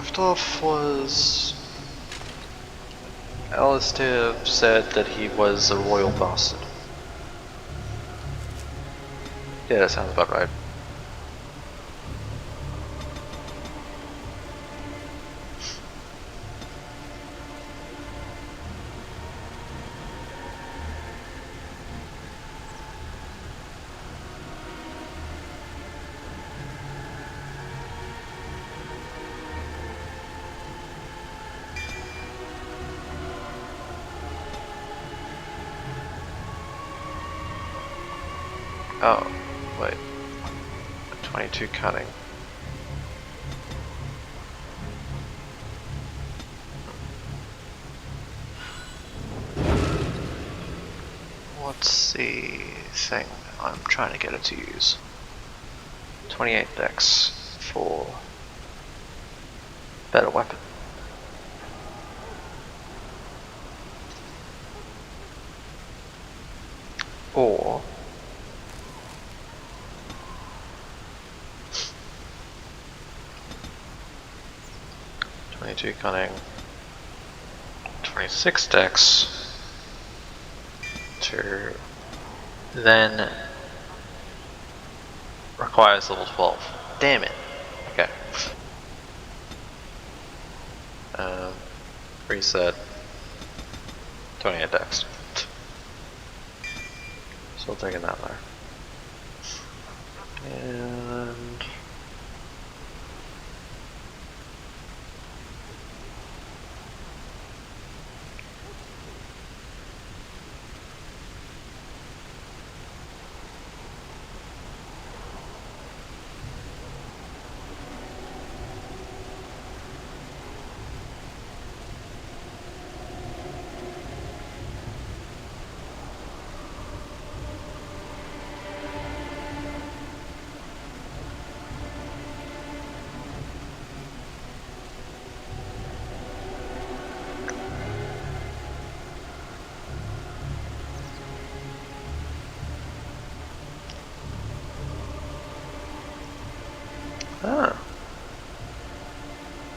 left off was Alistair said that he was a royal bastard. Yeah, that sounds about right. Oh, wait. 22 cutting. What's the thing I'm trying to get it to use? 28 dex for better weapon. Or 22 cunning, 26 dex to then requires level 12. Damn it. Okay. Reset. 28 dex. Still taking that there. And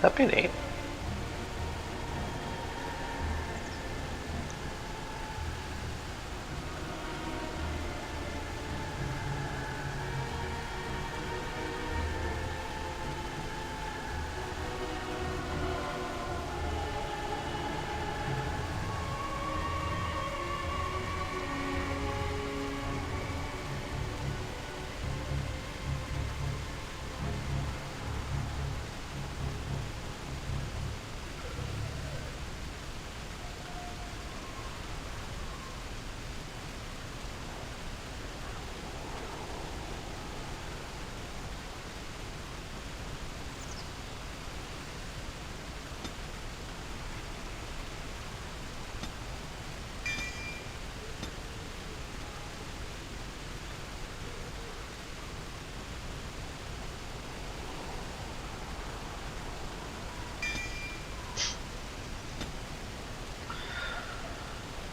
that'd be neat.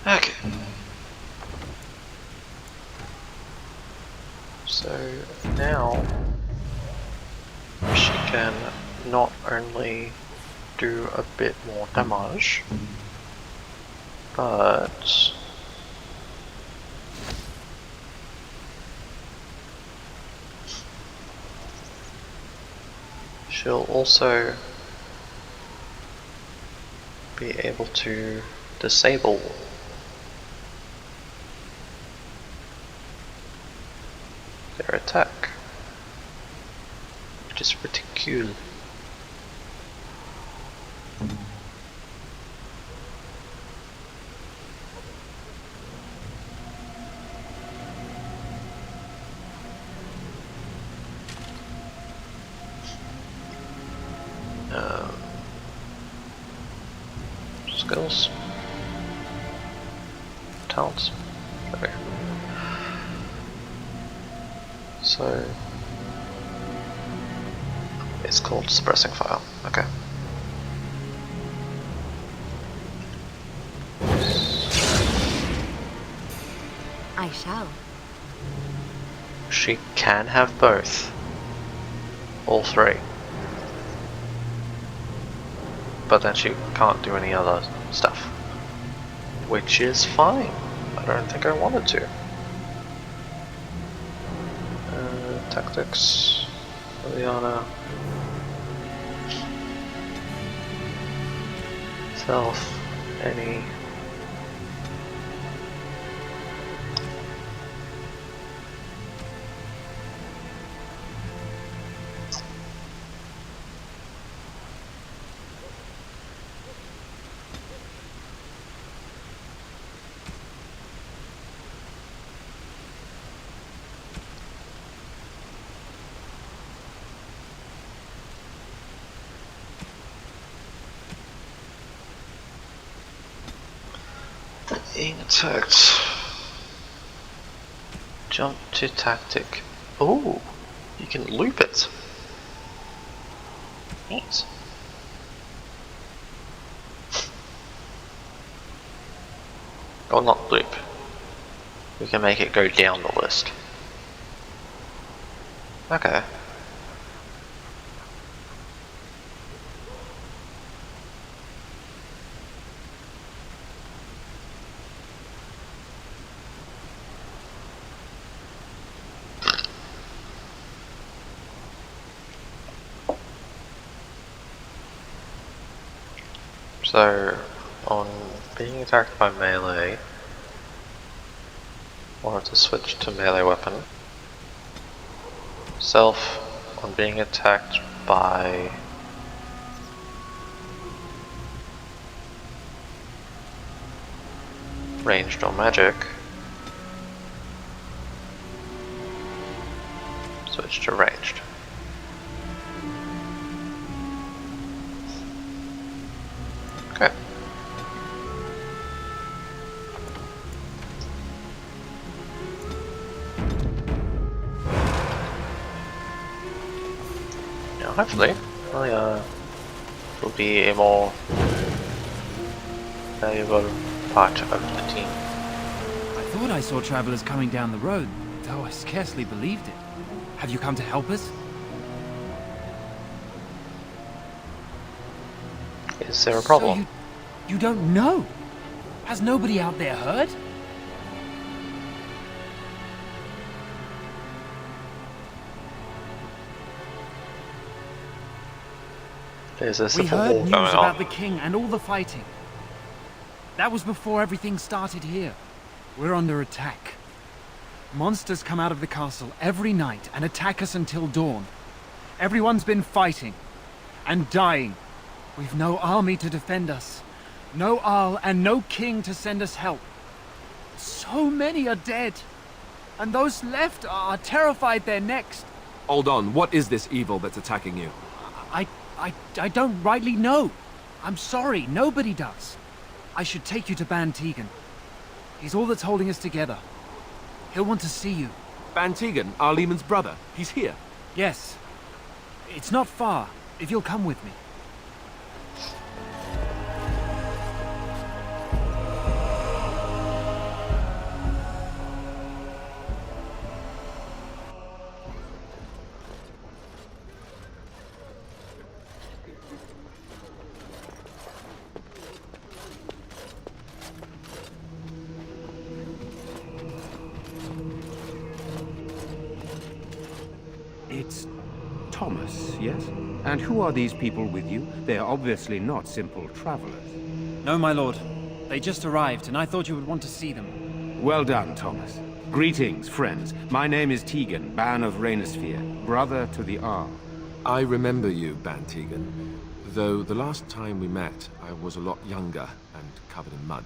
Okay. So now she can not only do a bit more damage, but she'll also be able to disable their attack, which is pretty cool. Skills, talents. Okay. So it's called suppressing fire. Okay. I shall. She can have both. All three. but then she can't do any other stuff. Which is fine. I don't think I wanted to. Tactics, Liliana, self, any. Being attacked. Jump to tactic. Oh, you can loop it. Neat. Or not loop. We can make it go down the list. Okay. So, on being attacked by melee, I wanted to switch to melee weapon. Self, on being attacked by ranged or magic, switch to ranged. Okay. Now hopefully will be a more valuable part of the team. I thought I saw travelers coming down the road, though I scarcely believed it. Have you come to help us? Is there a problem? So you don't know? Has nobody out there heard? There's a We civil heard war news going about on. the king and all the fighting. That was before everything started here. We're under attack. Monsters come out of the castle every night and attack us until dawn. Everyone's been fighting and dying. We've no army to defend us. No Arl and no king to send us help. So many are dead. And those left are terrified they're next. Hold on, what is this evil that's attacking you? I don't rightly know. I'm sorry, nobody does. I should take you to Ban Tegan. He's all that's holding us together. He'll want to see you. Ban Tegan, our Lehman's brother. He's here. Yes. It's not far, if you'll come with me. It's Thomas, yes? And who are these people with you? They are obviously not simple travelers. No, my lord. They just arrived, and I thought you would want to see them. Well done, Thomas. Greetings, friends. My name is Tegan, Ban of Rainersphere, brother to the Arl. I remember you, Ban Tegan. Though the last time we met, I was a lot younger and covered in mud.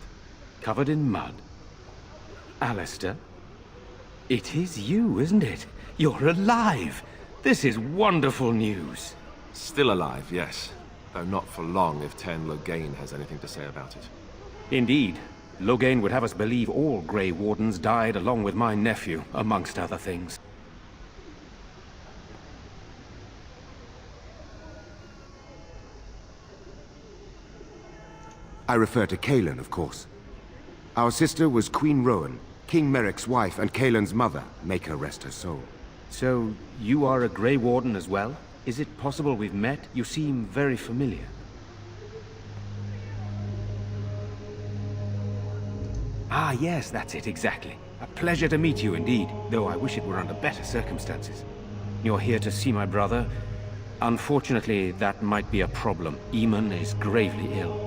Covered in mud? Alistair? It is you, isn't it? You're alive! This is wonderful news. Still alive, yes. Though not for long if Ten Loghain has anything to say about it. Indeed. Loghain would have us believe all Grey Wardens died along with my nephew, amongst other things. I refer to Kaelin, of course. Our sister was Queen Rowan, King Merrick's wife and Kaelin's mother. Make her rest her soul. So, you are a Grey Warden as well? Is it possible we've met? You seem very familiar. Ah, yes, that's it, exactly. A pleasure to meet you indeed, though I wish it were under better circumstances. You're here to see my brother? Unfortunately, that might be a problem. Eamon is gravely ill.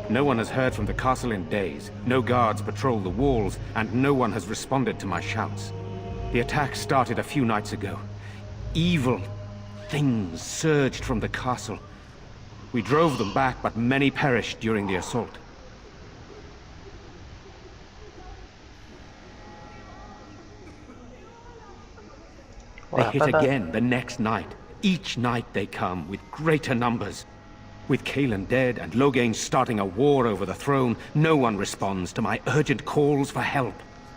No one has heard from the castle in days. No guards patrol the walls, and no one has responded to my shouts. The attack started a few nights ago. Evil things surged from the castle. We drove them back, but many perished during the assault. They hit again the next night. Each night they come, with greater numbers. With Cailan dead and Loghain starting a war over the throne, no one responds to my urgent calls for help.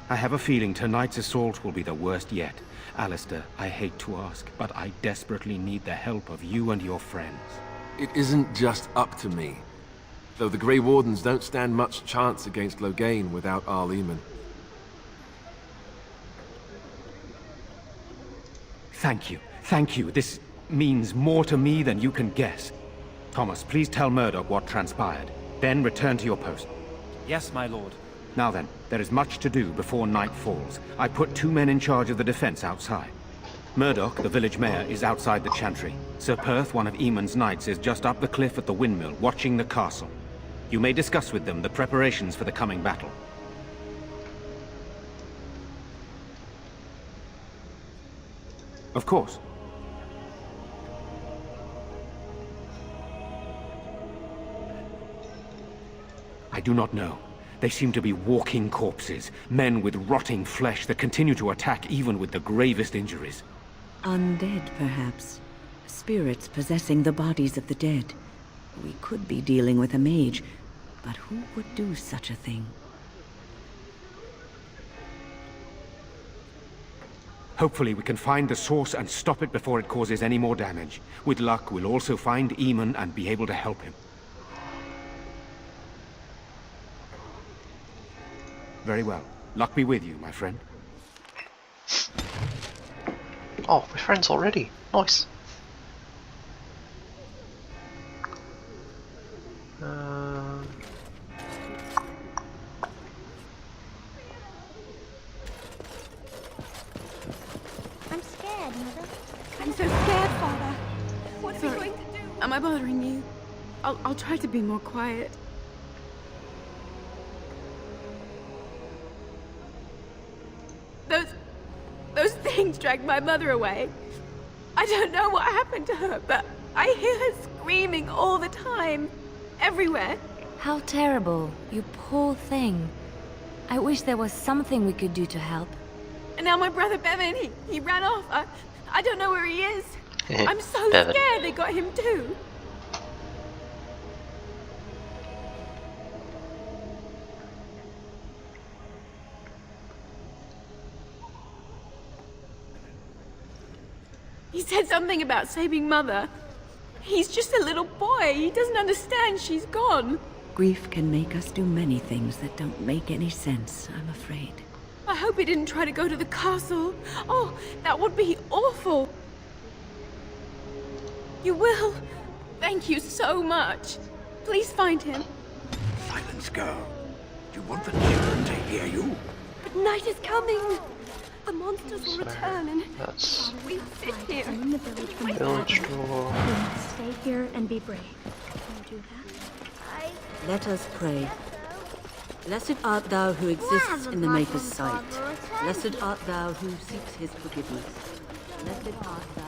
I have a feeling tonight's assault will be the worst yet. Alistair, I hate to ask, but I desperately need the help of you and your friends. It isn't just up to me. Though the Grey Wardens don't stand much chance against Loghain without Arl Eamon. Thank you. Thank you. This means more to me than you can guess. Thomas, please tell Murdoch what transpired. Then return to your post. Yes, my lord. Now then, there is much to do before night falls. I put 2 men in charge of the defense outside. Murdoch, the village mayor, is outside the chantry. Sir Perth, one of Eamon's knights, is just up the cliff at the windmill, watching the castle. You may discuss with them the preparations for the coming battle. Of course. I do not know. They seem to be walking corpses, men with rotting flesh that continue to attack even with the gravest injuries. Undead, perhaps. Spirits possessing the bodies of the dead. We could be dealing with a mage, but who would do such a thing? Hopefully we can find the source and stop it before it causes any more damage. With luck, we'll also find Eamon and be able to help him. Very well. Luck be with you, my friend. Oh, we're friends already. Nice. I'm scared, Mother. I'm so scared, Father. What are we going to do? Am I bothering you? I'll try to be more quiet. Those things dragged my mother away. I don't know what happened to her, but I hear her screaming all the time. Everywhere. How terrible, you poor thing. I wish there was something we could do to help. And now my brother Bevan, he ran off. I don't know where he is. I'm so Bevan. scared they got him too. He said something about saving Mother. He's just a little boy. He doesn't understand she's gone. Grief can make us do many things that don't make any sense, I'm afraid. I hope he didn't try to go to the castle. Oh, that would be awful. You will? Thank you so much. Please find him. Silence, girl. Do you want the children to hear you? But night is coming. The monsters will return and That's we sit here. I'm in the village from the village door. Stay here and be brave. Can you do that? Let us pray. Blessed art thou who exists in the Maker's sight. Blessed art thou who seeks his forgiveness. Blessed art thou...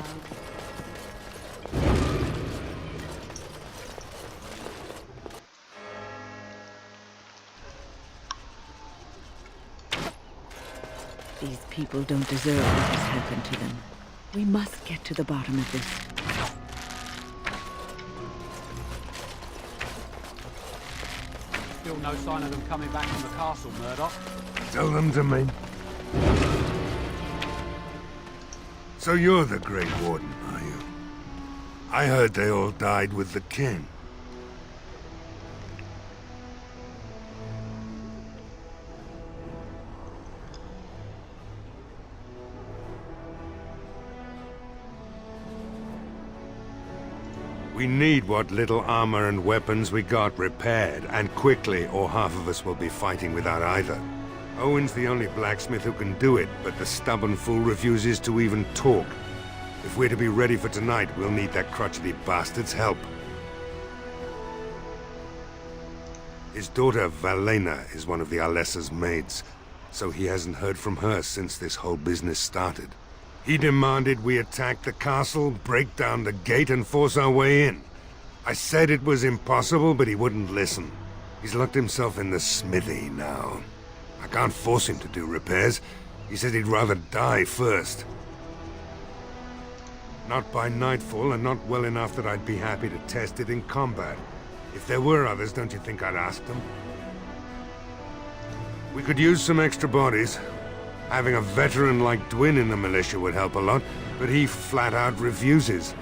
These people don't deserve what has happened to them. We must get to the bottom of this. Still no sign of them coming back from the castle, Murdoch. Tell them to me. So you're the Great Warden, are you? I heard they all died with the king. We need what little armor and weapons we got repaired, and quickly, or half of us will be fighting without either. Owen's the only blacksmith who can do it, but the stubborn fool refuses to even talk. If we're to be ready for tonight, we'll need that crotchety bastard's help. His daughter, Valena, is one of the Alessa's maids, so he hasn't heard from her since this whole business started. He demanded we attack the castle, break down the gate, and force our way in. I said it was impossible, but he wouldn't listen. He's locked himself in the smithy now. I can't force him to do repairs. He said he'd rather die first. Not by nightfall, and not well enough that I'd be happy to test it in combat. If there were others, don't you think I'd ask them? We could use some extra bodies. Having a veteran like Dwin in the militia would help a lot, but he flat out refuses.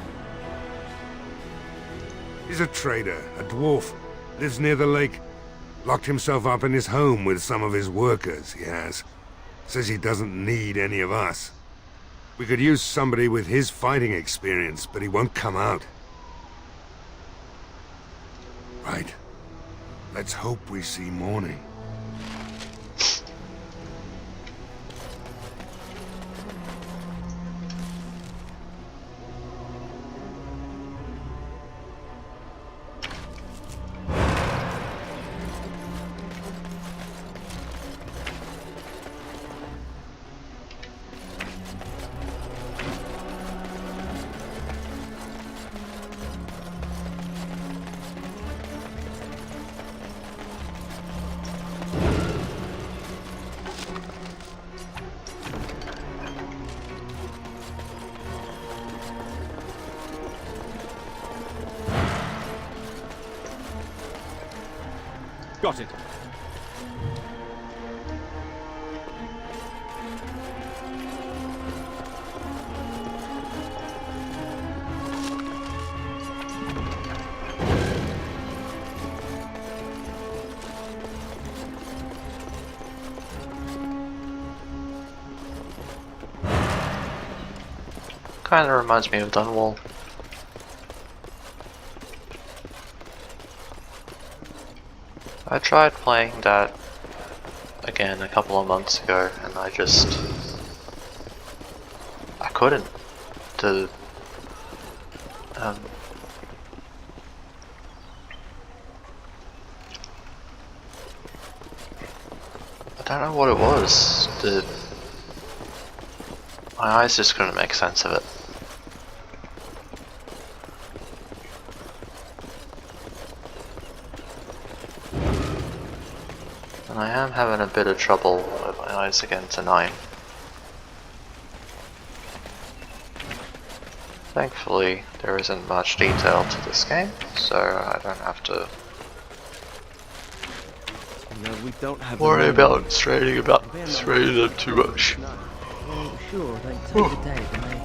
He's a trader, a dwarf, lives near the lake. Locked himself up in his home with some of his workers, he has. Says he doesn't need any of us. We could use somebody with his fighting experience, but he won't come out. Right. Let's hope we see morning. Got it. Kinda reminds me of Dunwall. I tried playing that again a couple of months ago and I couldn't. I don't know what it was. My eyes just couldn't make sense of it. And I am having a bit of trouble with my eyes again tonight. Thankfully, there isn't much detail to this game, so I don't have to worry about straining them too much. Well, sure, they take the day when they,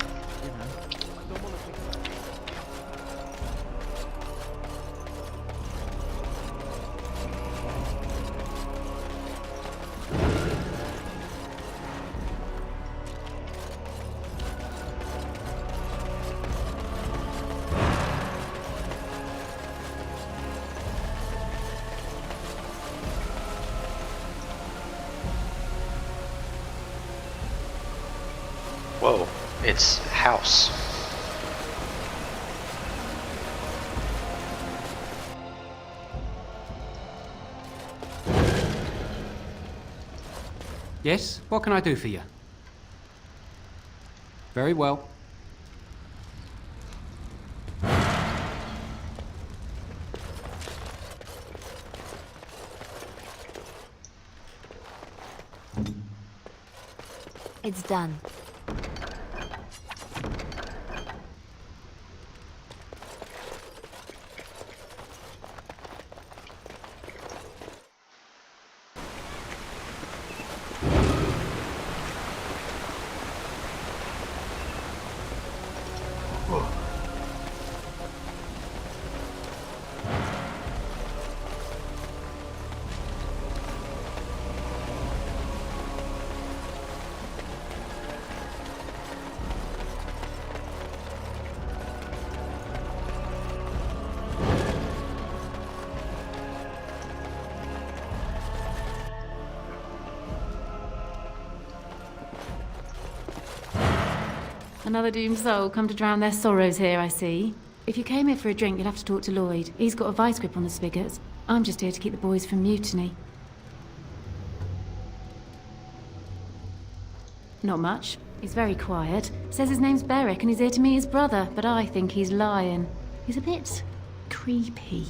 Whoa, it's house. Yes, what can I do for you? Very well. It's done. Another doomed soul come to drown their sorrows here, I see. If you came here for a drink, you'll have to talk to Lloyd. He's got a vice grip on the spigots. I'm just here to keep the boys from mutiny. Not much. He's very quiet. Says his name's Beric and he's here to meet his brother, but I think he's lying. He's a bit creepy.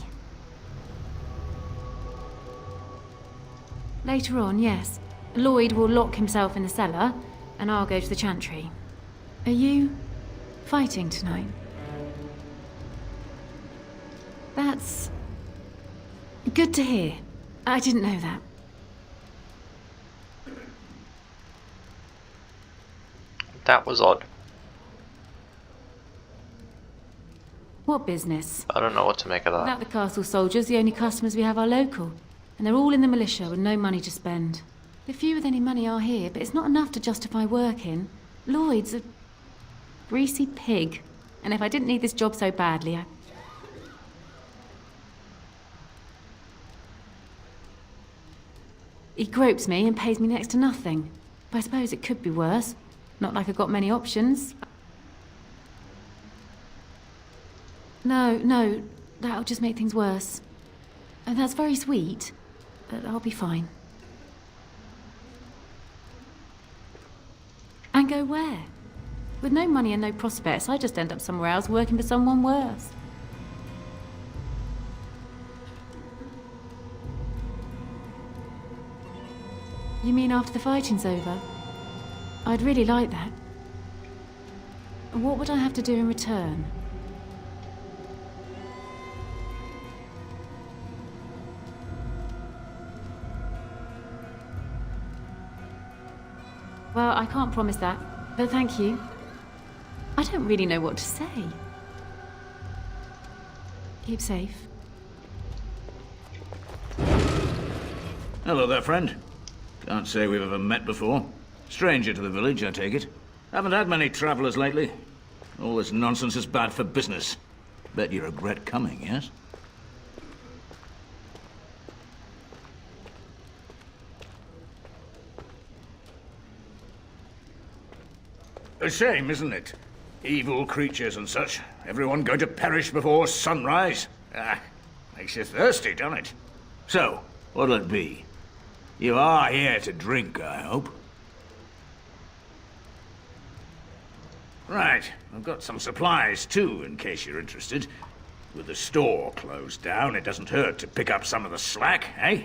Later on, yes. Lloyd will lock himself in the cellar, and I'll go to the chantry. Are you fighting tonight? That's good to hear. I didn't know that. That was odd. What business? I don't know what to make of that. Without the castle soldiers, the only customers we have are local. And they're all in the militia with no money to spend. The few with any money are here, but it's not enough to justify working. Lloyd's a greasy pig. And if I didn't need this job so badly, He gropes me and pays me next to nothing. But I suppose it could be worse. Not like I've got many options. No, that'll just make things worse. And that's very sweet, but I'll be fine. And go where? With no money and no prospects, I just end up somewhere else working for someone worse. You mean after the fighting's over? I'd really like that. What would I have to do in return? Well, I can't promise that, but thank you. I don't really know what to say. Keep safe. Hello there, friend. Can't say we've ever met before. Stranger to the village, I take it. Haven't had many travelers lately. All this nonsense is bad for business. Bet you regret coming, yes? A shame, isn't it? Evil creatures and such. Everyone going to perish before sunrise. Ah, makes you thirsty, doesn't it? So, what'll it be? You are here to drink, I hope. Right, I've got some supplies too, in case you're interested. With the store closed down, it doesn't hurt to pick up some of the slack, eh?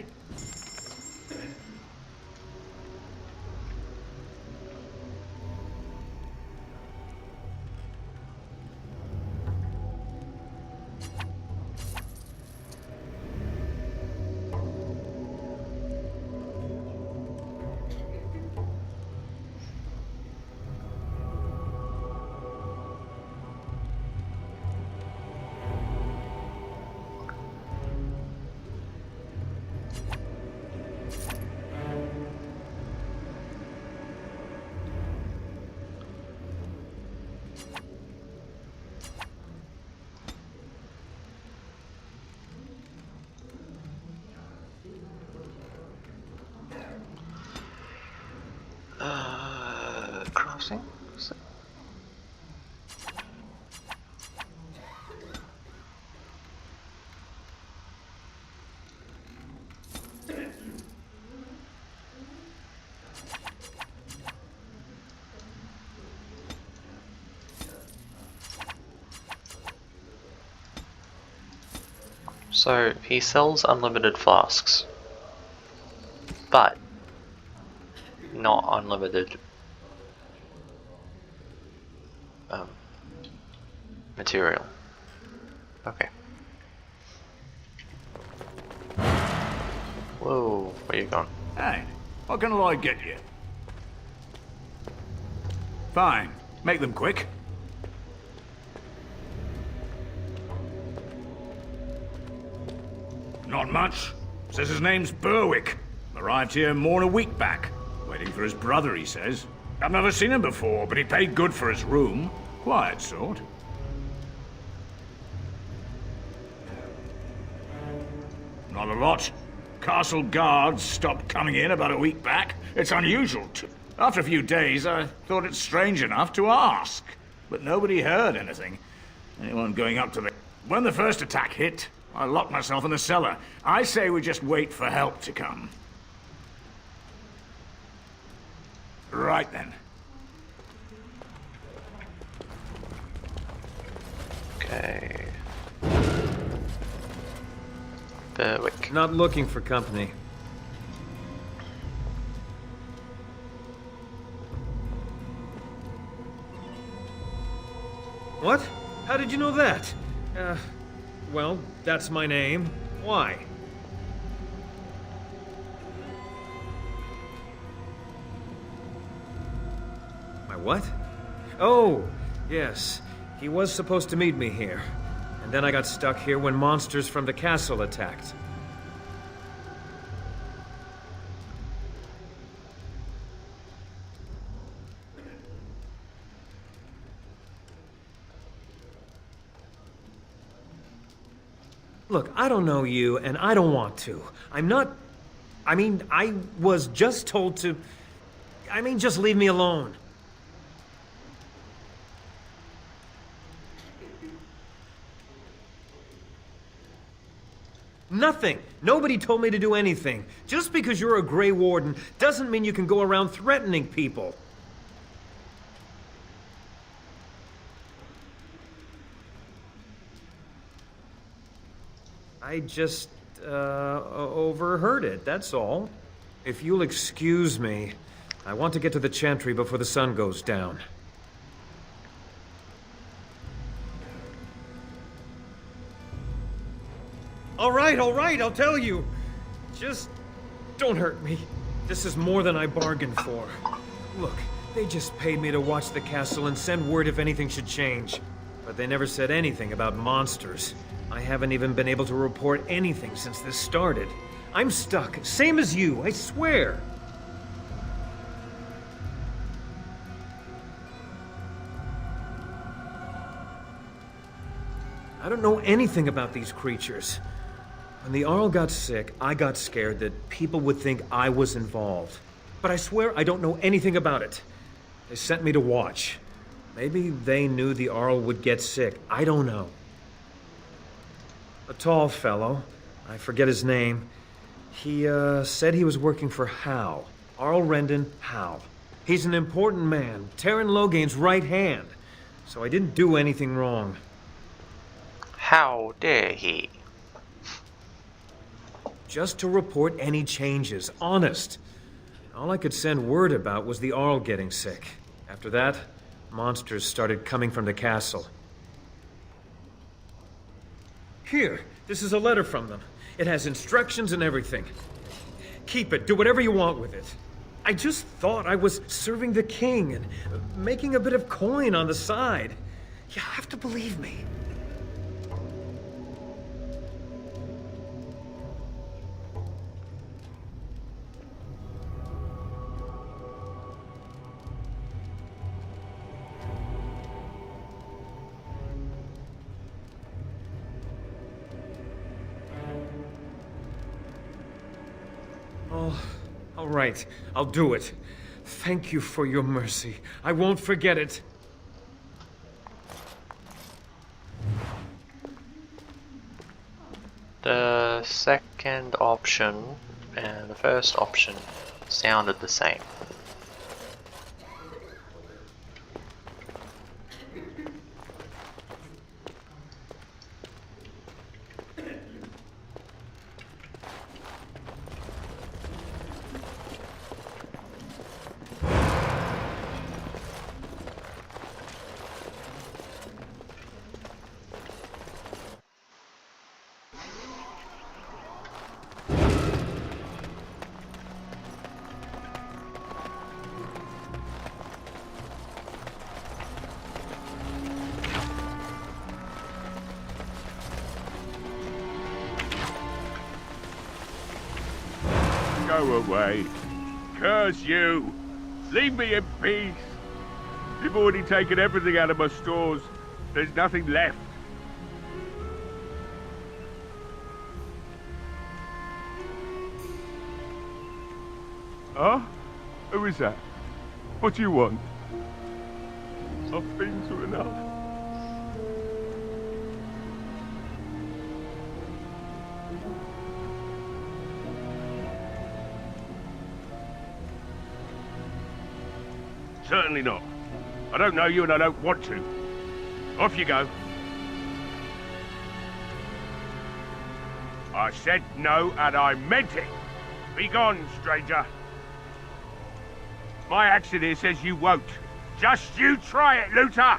Crossing? So he sells unlimited flasks, but not unlimited material. Okay. Whoa, where you going? Hey, what can Lloyd get you? Fine, make them quick. Not much. Says his name's Berwick. Arrived here more than a week back. Waiting for his brother, he says. I've never seen him before, but he paid good for his room. Quiet sort. Not a lot. Castle guards stopped coming in about a week back. It's unusual to... After a few days, I thought it strange enough to ask. But nobody heard anything. Anyone going up to the... When the first attack hit, I locked myself in the cellar. I say we just wait for help to come. Right then. Okay. Berwick. Not looking for company. What? How did you know that? Well, that's my name. Why? My what? Oh, yes. He was supposed to meet me here. And then I got stuck here when monsters from the castle attacked. Look, I don't know you, and I don't want to. I'm not... I mean, I was just told to... I mean, just leave me alone. Nothing. Nobody told me to do anything. Just because you're a Grey Warden doesn't mean you can go around threatening people. I just, overheard it, that's all. If you'll excuse me, I want to get to the Chantry before the sun goes down. All right, I'll tell you. Just don't hurt me. This is more than I bargained for. Look, they just paid me to watch the castle and send word if anything should change. But they never said anything about monsters. I haven't even been able to report anything since this started. I'm stuck, same as you, I swear. I don't know anything about these creatures. When the Arl got sick, I got scared that people would think I was involved. But I swear I don't know anything about it. They sent me to watch. Maybe they knew the Arl would get sick. I don't know. A tall fellow, I forget his name, he said he was working for Hal. Arl Rendon Hal. He's an important man, Terran Logain's right hand. So I didn't do anything wrong. How dare he? Just to report any changes, honest. All I could send word about was the Arl getting sick. After that, monsters started coming from the castle. Here, this is a letter from them. It has instructions and everything. Keep it, do whatever you want with it. I just thought I was serving the king and making a bit of coin on the side. You have to believe me. All right, I'll do it. Thank you for your mercy. I won't forget it. The second option and the first option sounded the same. Go away. Curse you. Leave me in peace. You've already taken everything out of my stores. There's nothing left. Huh? Who is that? What do you want? I've been through enough. Certainly not. I don't know you and I don't want to. Off you go. I said no and I meant it. Be gone, stranger. My accent here says you won't. Just you try it, Luther!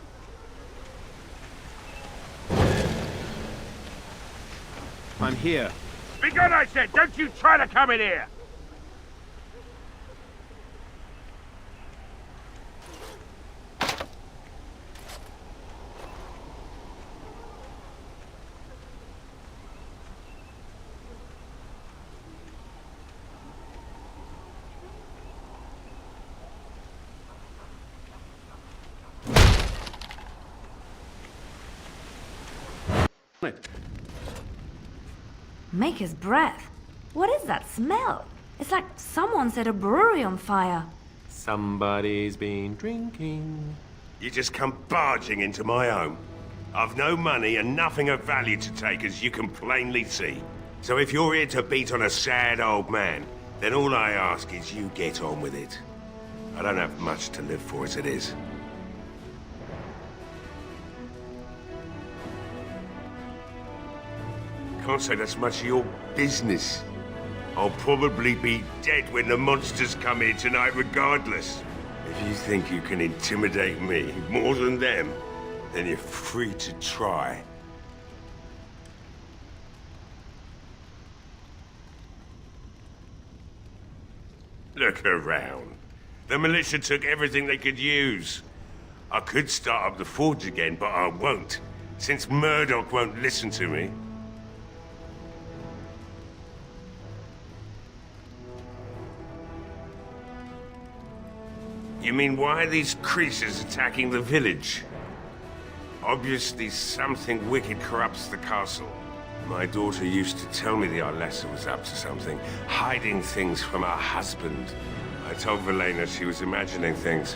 I'm here. Be gone, I said! Don't you try to come in here! Maker's breath. What is that smell? It's like someone set a brewery on fire. Somebody's been drinking. You just come barging into my home. I've no money and nothing of value to take, as you can plainly see. So if you're here to beat on a sad old man, then all I ask is you get on with it. I don't have much to live for as it is. Can't say that's much of your business. I'll probably be dead when the monsters come here tonight regardless. If you think you can intimidate me more than them, then you're free to try. Look around. The militia took everything they could use. I could start up the forge again, but I won't, since Murdoch won't listen to me. You mean, why are these creatures attacking the village? Obviously something wicked corrupts the castle. My daughter used to tell me the Arlessa was up to something, hiding things from her husband. I told Valena she was imagining things,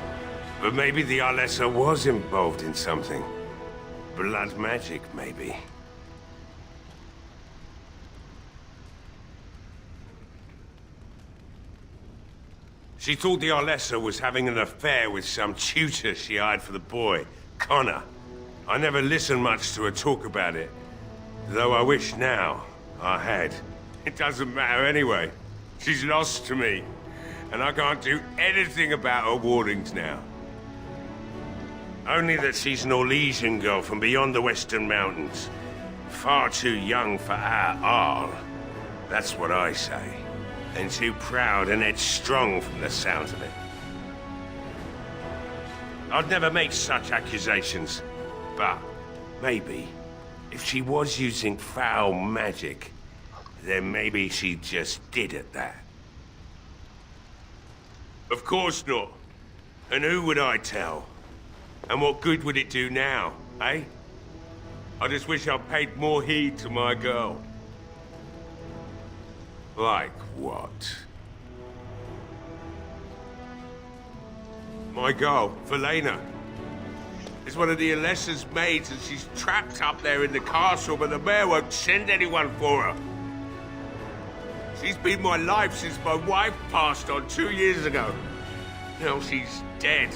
but maybe the Arlessa was involved in something. Blood magic, maybe. She thought the Arlessa was having an affair with some tutor she hired for the boy, Connor. I never listened much to her talk about it, though I wish now I had. It doesn't matter anyway. She's lost to me, and I can't do anything about her warnings now. Only that she's an Orlesian girl from beyond the Western Mountains. Far too young for our Arl. That's what I say. And too proud and headstrong from the sounds of it. I'd never make such accusations, but maybe, if she was using foul magic, then maybe she just did at that. Of course not. And who would I tell? And what good would it do now, eh? I just wish I'd paid more heed to my girl. Like what? My girl, Valena, is one of the Alessa's maids, and she's trapped up there in the castle, but the mayor won't send anyone for her. She's been my life since my wife passed on 2 years ago. Now she's dead,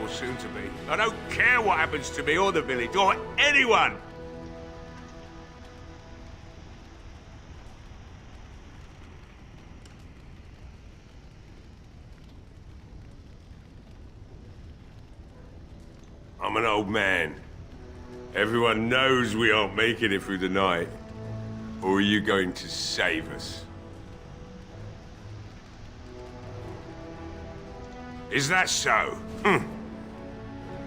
or soon to be. I don't care what happens to me or the village, or anyone! I'm an old man. Everyone knows we aren't making it through the night. Or are you going to save us? Is that so?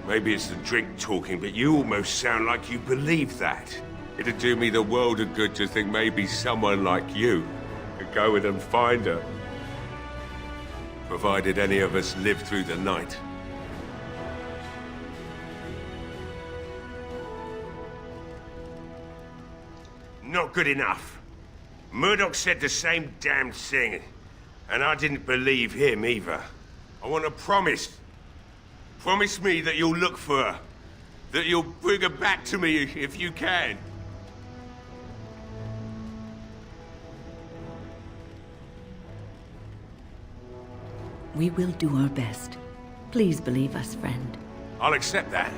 Maybe it's the drink talking, but you almost sound like you believe that. It'd do me the world of good to think maybe someone like you could go in and find her. Provided any of us live through the night. Not good enough. Murdoch said the same damn thing, and I didn't believe him either. I want a promise, Promise me that you'll look for her. That you'll bring her back to me if you can. We will do our best. Please believe us, friend. I'll accept that.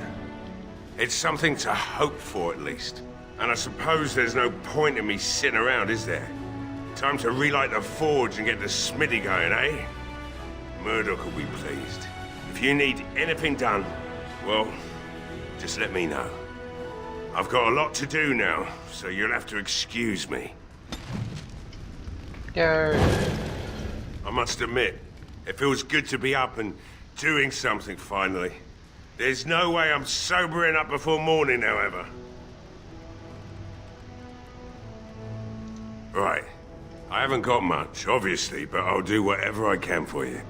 It's something to hope for, at least. And I suppose there's no point in me sitting around, is there? Time to relight the forge and get the smithy going, eh? Murdoch will be pleased. If you need anything done, well, just let me know. I've got a lot to do now, so you'll have to excuse me. Yo. I must admit, it feels good to be up and doing something finally. There's no way I'm sobering up before morning, however. Right. I haven't got much, obviously, but I'll do whatever I can for you.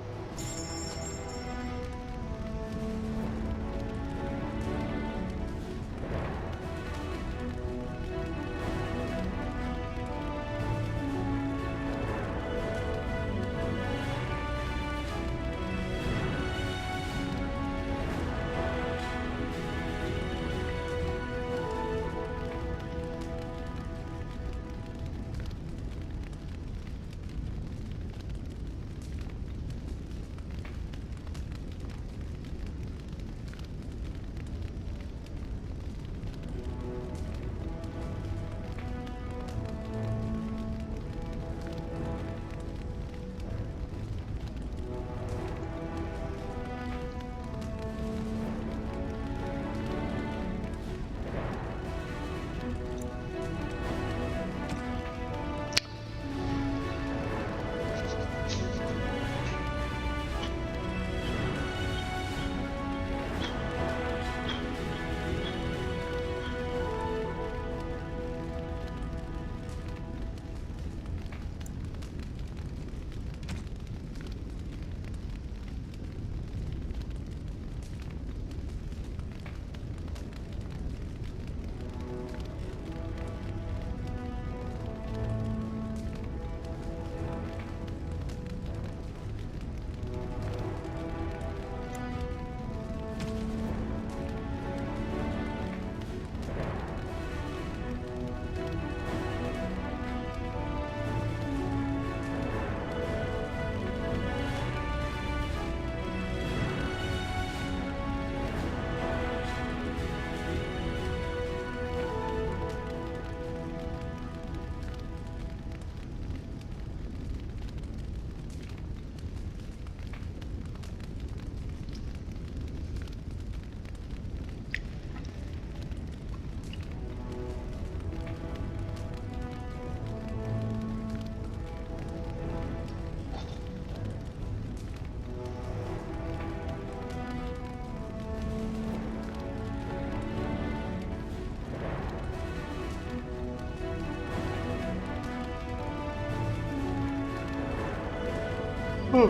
I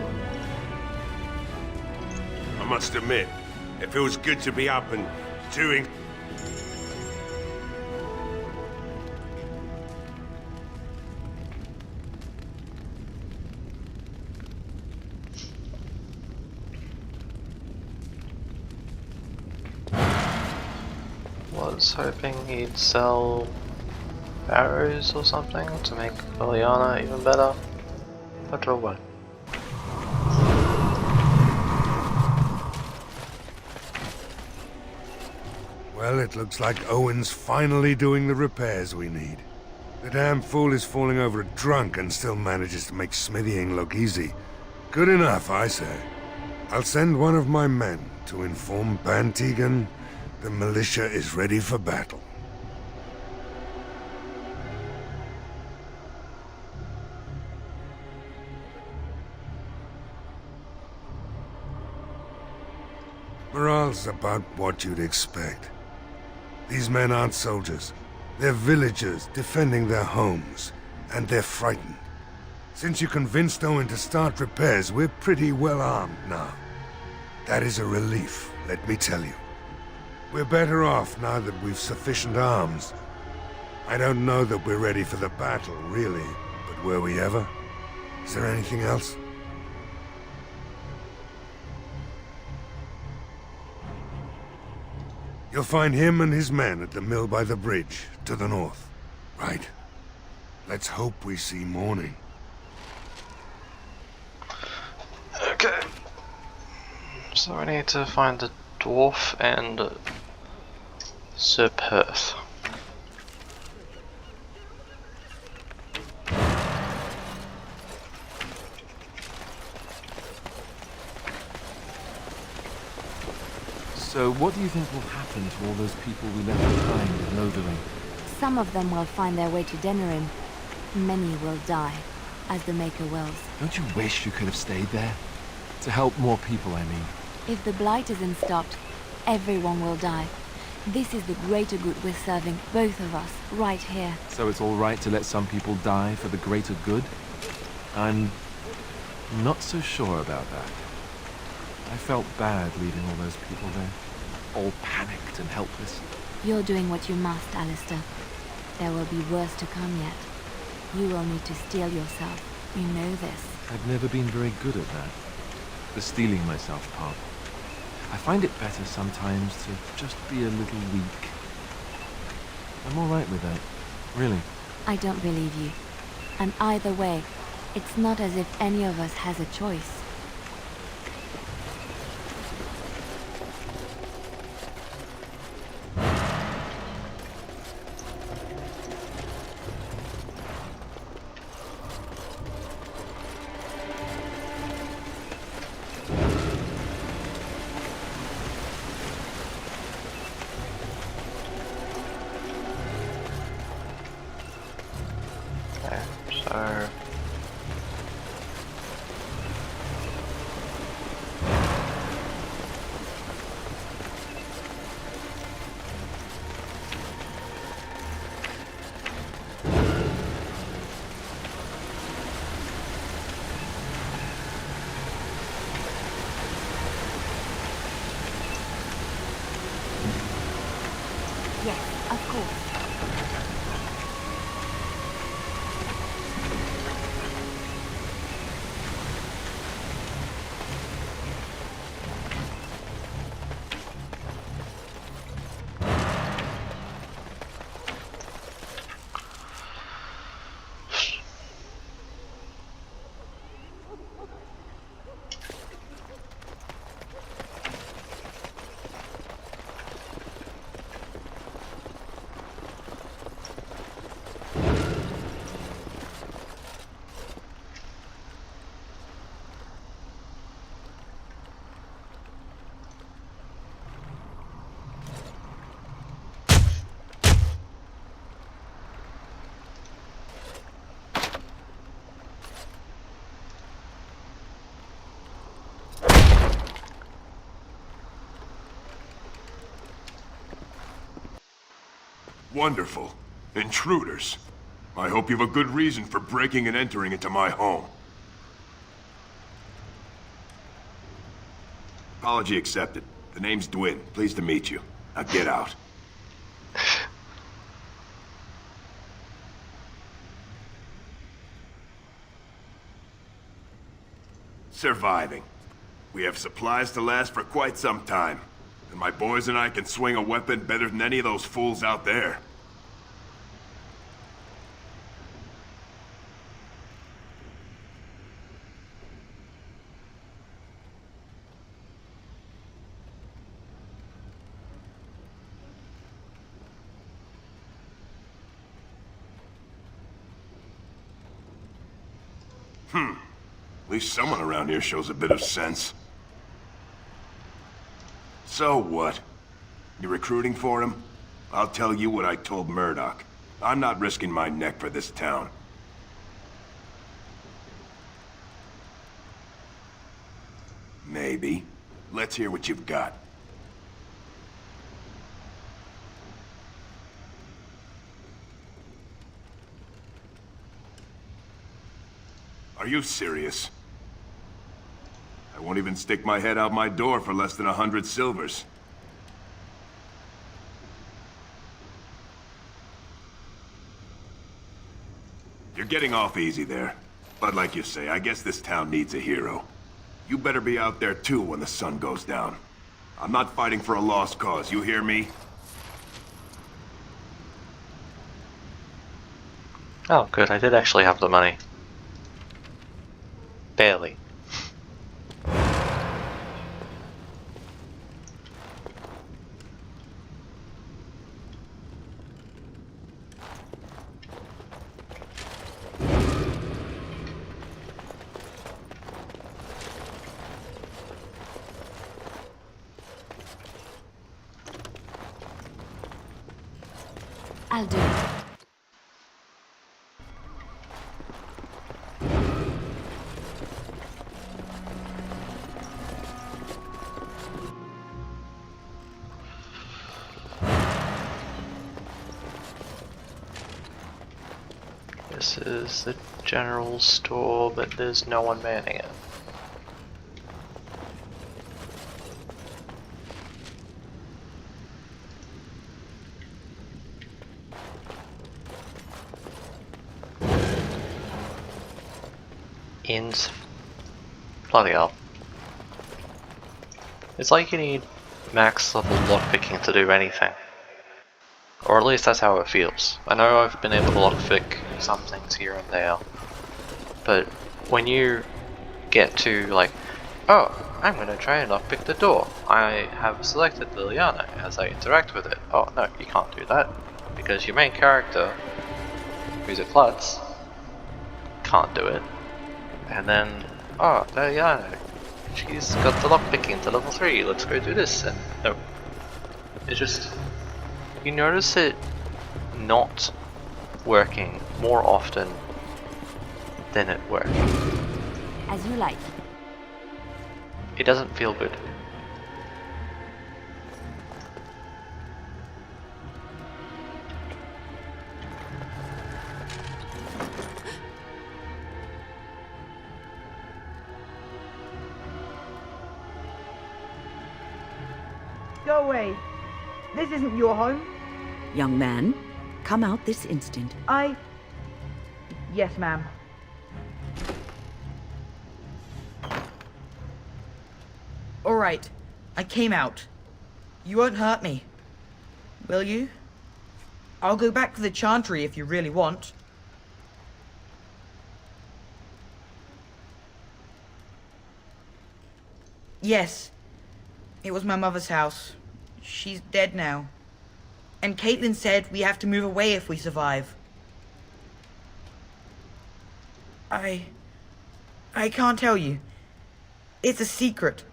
must admit, it feels good to be up and doing... Was hoping he'd sell arrows or something to make Liliana even better, but oh well. Well, it looks like Owen's finally doing the repairs we need. The damn fool is falling over drunk and still manages to make smithying look easy. Good enough, I say. I'll send one of my men to inform Bantigan the militia is ready for battle. Morale's about what you'd expect. These men aren't soldiers. They're villagers defending their homes, and they're frightened. Since you convinced Owen to start repairs, we're pretty well armed now. That is a relief, let me tell you. We're better off now that we've sufficient arms. I don't know that we're ready for the battle, really, but were we ever? Is there anything else? You'll find him and his men at the mill by the bridge, to the north. Right? Let's hope we see morning. Okay. So we need to find the dwarf and Sir Perth. So what do you think will happen to all those people we left behind in Lodering? Some of them will find their way to Denerim. Many will die, as the Maker wills. Don't you wish you could have stayed there? To help more people, I mean. If the Blight isn't stopped, everyone will die. This is the greater good we're serving, both of us, right here. So it's all right to let some people die for the greater good? I'm not so sure about that. I felt bad leaving all those people there, all panicked and helpless. You're doing what you must, Alistair. There will be worse to come yet. You will need to steel yourself. You know this. I've never been very good at that. The steeling myself part. I find it better sometimes to just be a little weak. I'm all right with that, really. I don't believe you. And either way, it's not as if any of us has a choice. So Yes, of course. Wonderful. Intruders. I hope you have a good reason for breaking and entering into my home. Apology accepted. The name's Dwin. Pleased to meet you. Now get out. Surviving. We have supplies to last for quite some time. And my boys and I can swing a weapon better than any of those fools out there. At least someone around here shows a bit of sense. So what? You recruiting for him? I'll tell you what I told Murdoch. I'm not risking my neck for this town. Maybe. Let's hear what you've got. Are you serious? I won't even stick my head out my door for less than 100 silvers. You're getting off easy there. But like you say, I guess this town needs a hero. You better be out there too when the sun goes down. I'm not fighting for a lost cause, you hear me? Oh, good, I did actually have the money. Barely. I'll do it. This is the general store, but there's no one manning it. Inns. Bloody hell. It's like you need max level lockpicking to do anything. Or at least that's how it feels. I know I've been able to lockpick some things here and there, but when you get to like, oh, I'm gonna try and lockpick the door. I have selected Liliana as I interact with it. Oh no, you can't do that, because your main character, who's a klutz, can't do it. And then, oh, Liliana, she's got the lockpicking to level 3, let's go do this, and no. It's just, you notice it not working more often than it working. As you like. It doesn't feel good. Go away. This isn't your home. Young man, come out this instant. Yes, ma'am. All right. I came out. You won't hurt me. Will you? I'll go back to the Chantry if you really want. Yes. It was my mother's house. She's dead now. And Caitlin said we have to move away if we survive. I can't tell you. It's a secret.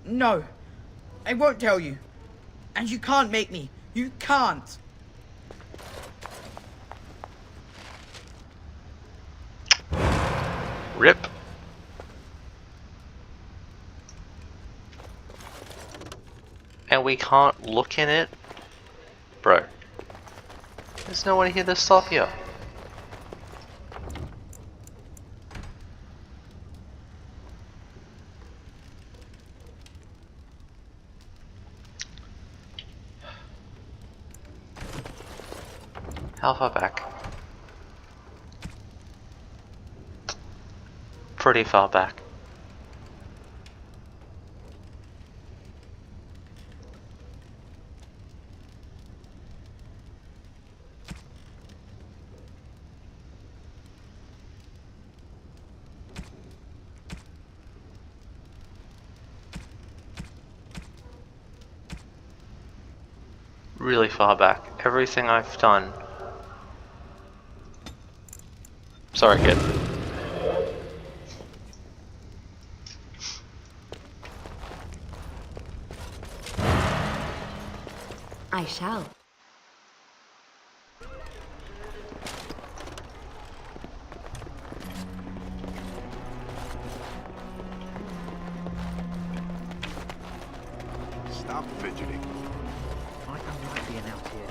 No, I won't tell you. And you can't make me. You can't. RIP. And we can't look in it? Bro. There's no one here to stop you. How far back? Pretty far back. Really far back. Everything I've done. Sorry, kid. I shall. Stop fidgeting. I don't like being out here.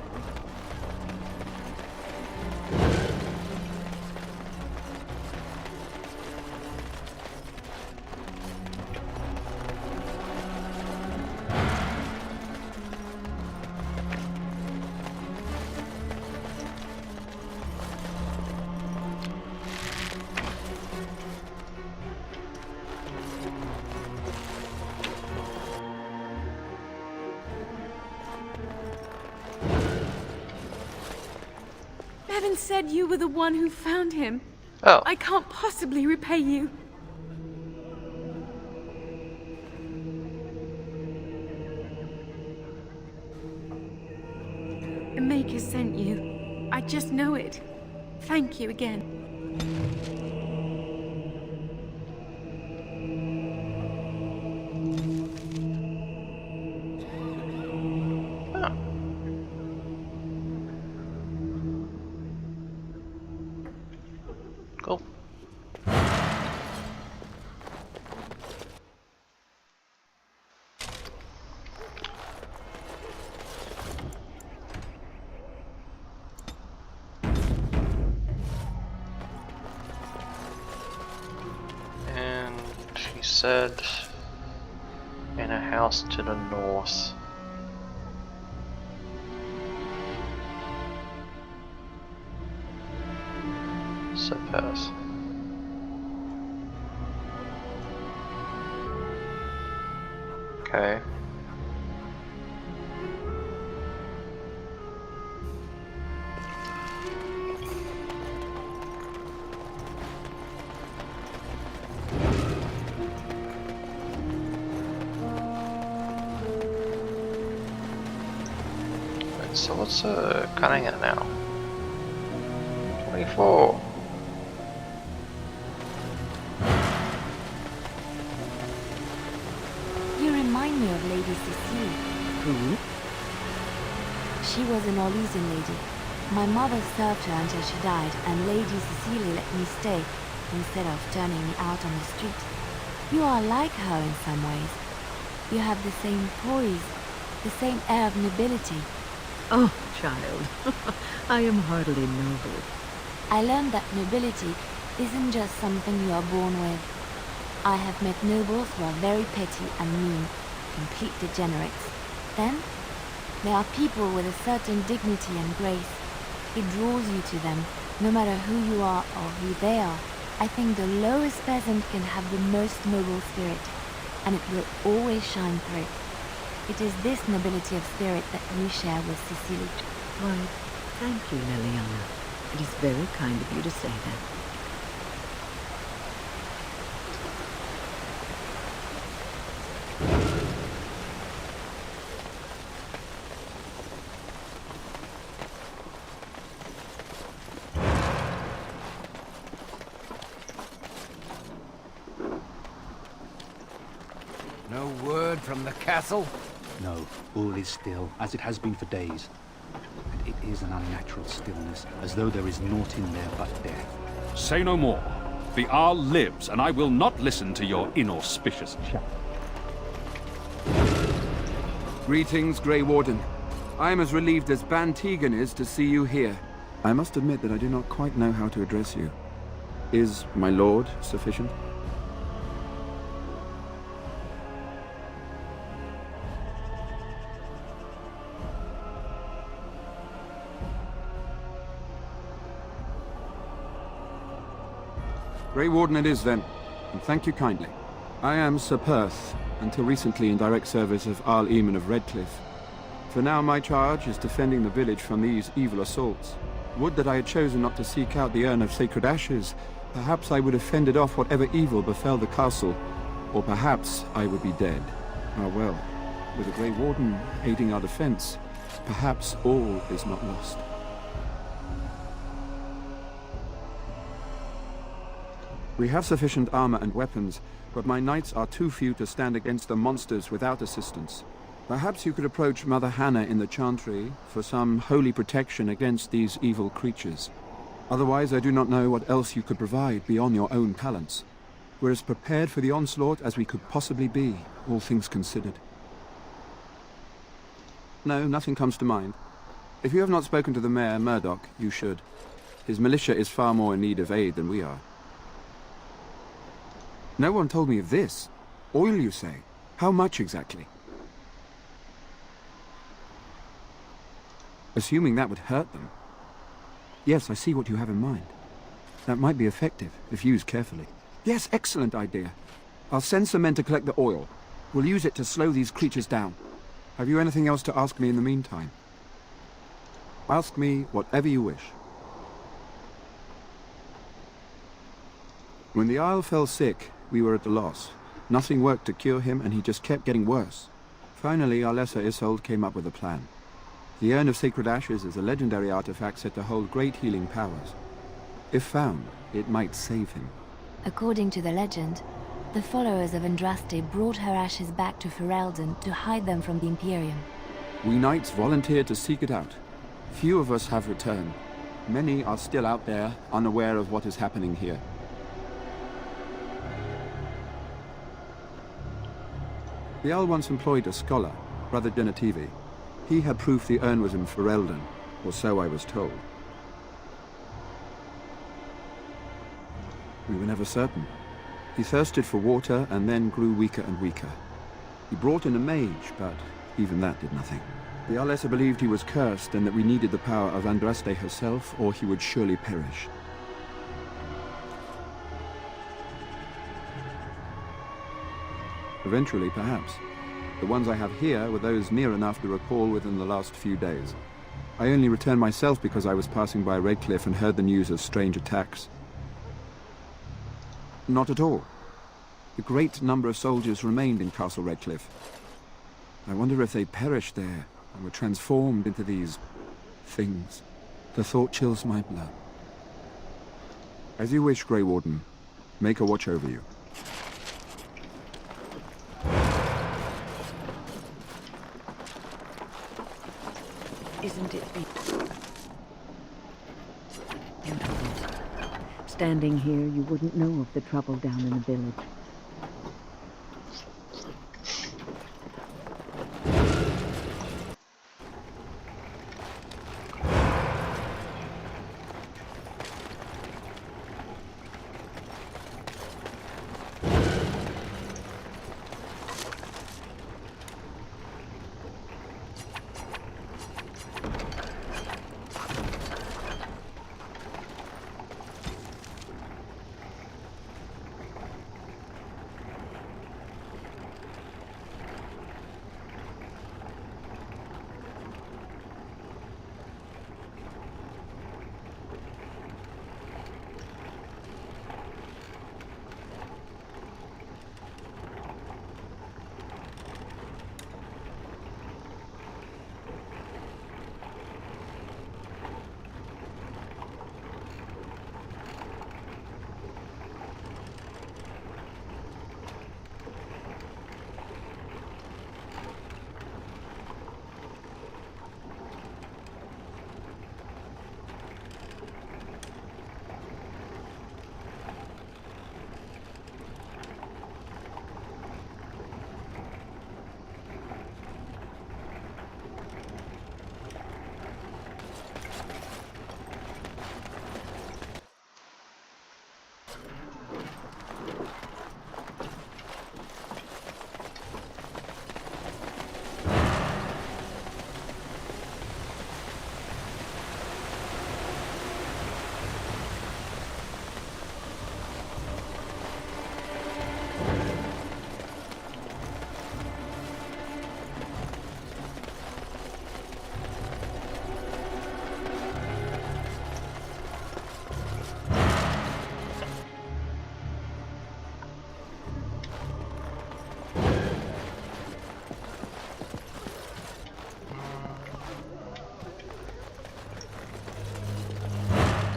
hadn't said you were the one who found him, Oh. I can't possibly repay you. The Maker sent you. I just know it. Thank you again. Cool. And she said in a house to the north. Suppose. Okay. Wait, so what's cutting it now? 24. You remind me of Lady Cecile. Who? She was an Orlesian lady. My mother served her until she died, and Lady Cecile let me stay instead of turning me out on the street. You are like her in some ways. You have the same poise, the same air of nobility. Oh, child, I am hardly noble. I learned that nobility isn't just something you are born with. I have met nobles who are very petty and mean, complete degenerates. Then, there are people with a certain dignity and grace. It draws you to them, no matter who you are or who they are. I think the lowest peasant can have the most noble spirit, and it will always shine through. It is this nobility of spirit that you share with Cecile. Why, thank you, Liliana. It is very kind of you to say that. No word from the castle? No, all is still, as it has been for days. And it is an unnatural stillness, as though there is naught in there but death. Say no more. The Arl lives, and I will not listen to your inauspicious chat. Greetings, Grey Warden. I am as relieved as Ban Tegan is to see you here. I must admit that I do not quite know how to address you. Is my lord sufficient? Grey Warden it is then, and thank you kindly. I am Sir Perth, until recently in direct service of Arl Eamon of Redcliffe. For now my charge is defending the village from these evil assaults. Would that I had chosen not to seek out the urn of sacred ashes. Perhaps I would have fended off whatever evil befell the castle, or perhaps I would be dead. Ah well, with the Grey Warden aiding our defense, perhaps all is not lost. We have sufficient armor and weapons, but my knights are too few to stand against the monsters without assistance. Perhaps you could approach Mother Hannah in the Chantry for some holy protection against these evil creatures. Otherwise, I do not know what else you could provide beyond your own talents. We're as prepared for the onslaught as we could possibly be, all things considered. No, nothing comes to mind. If you have not spoken to the Mayor, Murdoch, you should. His militia is far more in need of aid than we are. No one told me of this. Oil, you say? How much exactly? Assuming that would hurt them. Yes, I see what you have in mind. That might be effective, if used carefully. Yes, excellent idea. I'll send some men to collect the oil. We'll use it to slow these creatures down. Have you anything else to ask me in the meantime? Ask me whatever you wish. When the Isle fell sick, we were at a loss. Nothing worked to cure him, and he just kept getting worse. Finally, our lesser Isolde came up with a plan. The Urn of Sacred Ashes is a legendary artifact said to hold great healing powers. If found, it might save him. According to the legend, the followers of Andraste brought her ashes back to Ferelden to hide them from the Imperium. We knights volunteered to seek it out. Few of us have returned. Many are still out there, unaware of what is happening here. The Owl once employed a scholar, Brother Genetivi. He had proof the urn was in Ferelden, or so I was told. We were never certain. He thirsted for water and then grew weaker and weaker. He brought in a mage, but even that did nothing. The Arlessa believed he was cursed and that we needed the power of Andraste herself, or he would surely perish. Eventually, perhaps. The ones I have here were those near enough to recall within the last few days. I only returned myself because I was passing by Redcliffe and heard the news of strange attacks. Not at all. A great number of soldiers remained in Castle Redcliffe. I wonder if they perished there and were transformed into these things. The thought chills my blood. As you wish, Grey Warden. Make a watch over you. Isn't it standing here, you wouldn't know of the trouble down in the village.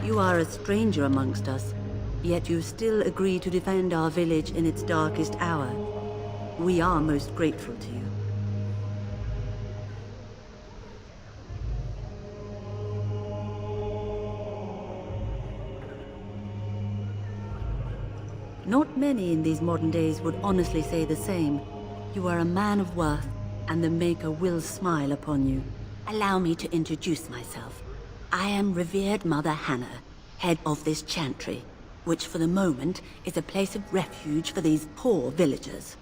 You are a stranger amongst us, yet you still agree to defend our village in its darkest hour. We are most grateful to you. Not many in these modern days would honestly say the same. You are a man of worth, and the Maker will smile upon you. Allow me to introduce myself. I am revered Mother Hannah, head of this chantry, which for the moment is a place of refuge for these poor villagers.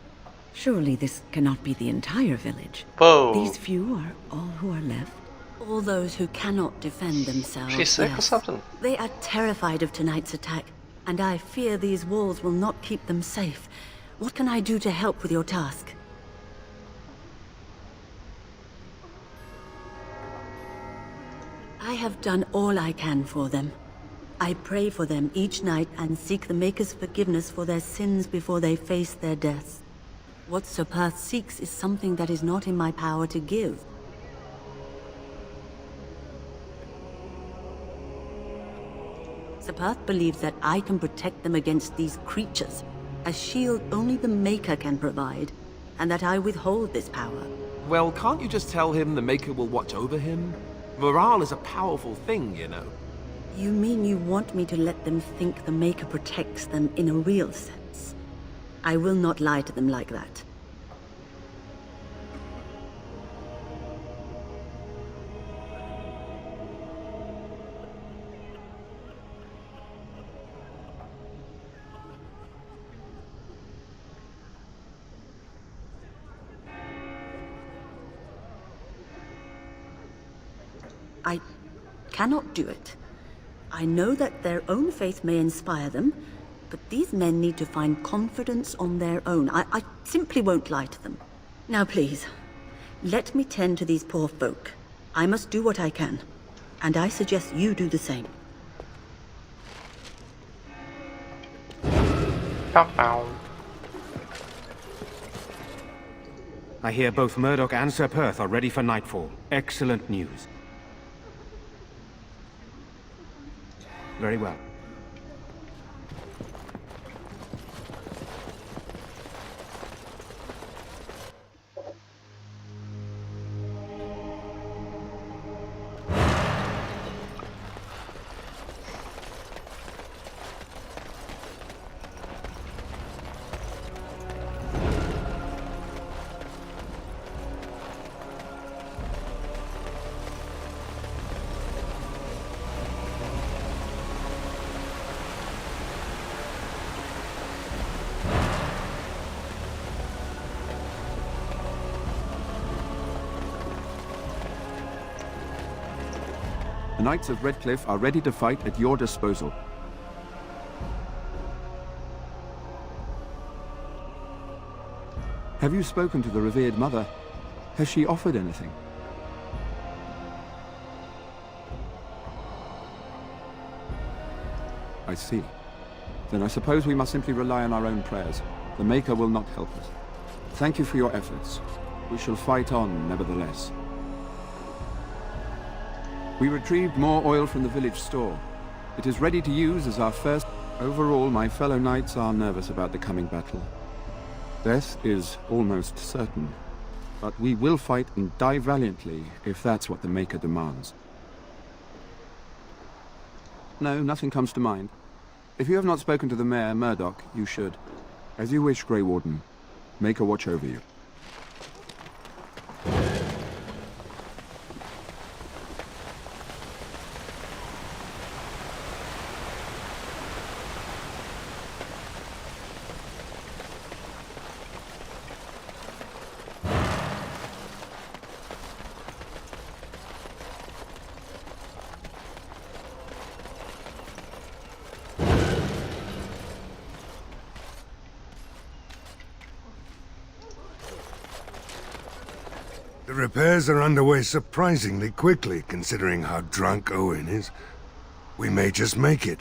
Surely this cannot be the entire village. Whoa. These few are all who are left. All those who cannot defend themselves. She's sick or yes. something? They are terrified of tonight's attack, and I fear these walls will not keep them safe. What can I do to help with your task? I have done all I can for them. I pray for them each night and seek the Maker's forgiveness for their sins before they face their deaths. What Sir Perth seeks is something that is not in my power to give. Sir Perth believes that I can protect them against these creatures, a shield only the Maker can provide, and that I withhold this power. Well, can't you just tell him the Maker will watch over him? Morale is a powerful thing, you know. You mean you want me to let them think the Maker protects them in a real sense? I will not lie to them like that. I cannot do it. I know that their own faith may inspire them, but these men need to find confidence on their own. I simply won't lie to them. Now please, let me tend to these poor folk. I must do what I can, and I suggest you do the same. I hear both Murdoch and Sir Perth are ready for nightfall. Excellent news. Very well. The Knights of Redcliffe are ready to fight at your disposal. Have you spoken to the revered mother? Has she offered anything? I see. Then I suppose we must simply rely on our own prayers. The Maker will not help us. Thank you for your efforts. We shall fight on, nevertheless. We retrieved more oil from the village store. It is ready to use as our first... Overall, my fellow knights are nervous about the coming battle. Death is almost certain. But we will fight and die valiantly, if that's what the Maker demands. No, nothing comes to mind. If you have not spoken to the Mayor, Murdoch, you should. As you wish, Grey Warden. Maker watch over you. The repairs are underway surprisingly quickly, considering how drunk Owen is. We may just make it.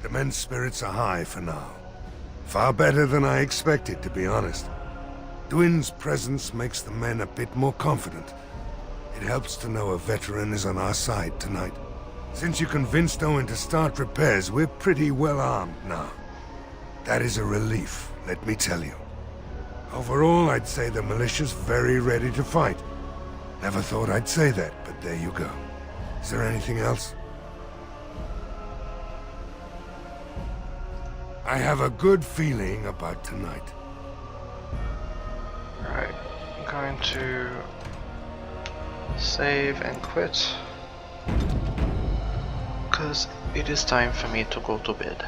The men's spirits are high for now. Far better than I expected, to be honest. Dwin's presence makes the men a bit more confident. It helps to know a veteran is on our side tonight. Since you convinced Owen to start repairs, we're pretty well armed now. That is a relief, let me tell you. Overall, I'd say the militia's very ready to fight. Never thought I'd say that, but there you go. Is there anything else? I have a good feeling about tonight. Right, I'm going to save and quit, because it is time for me to go to bed.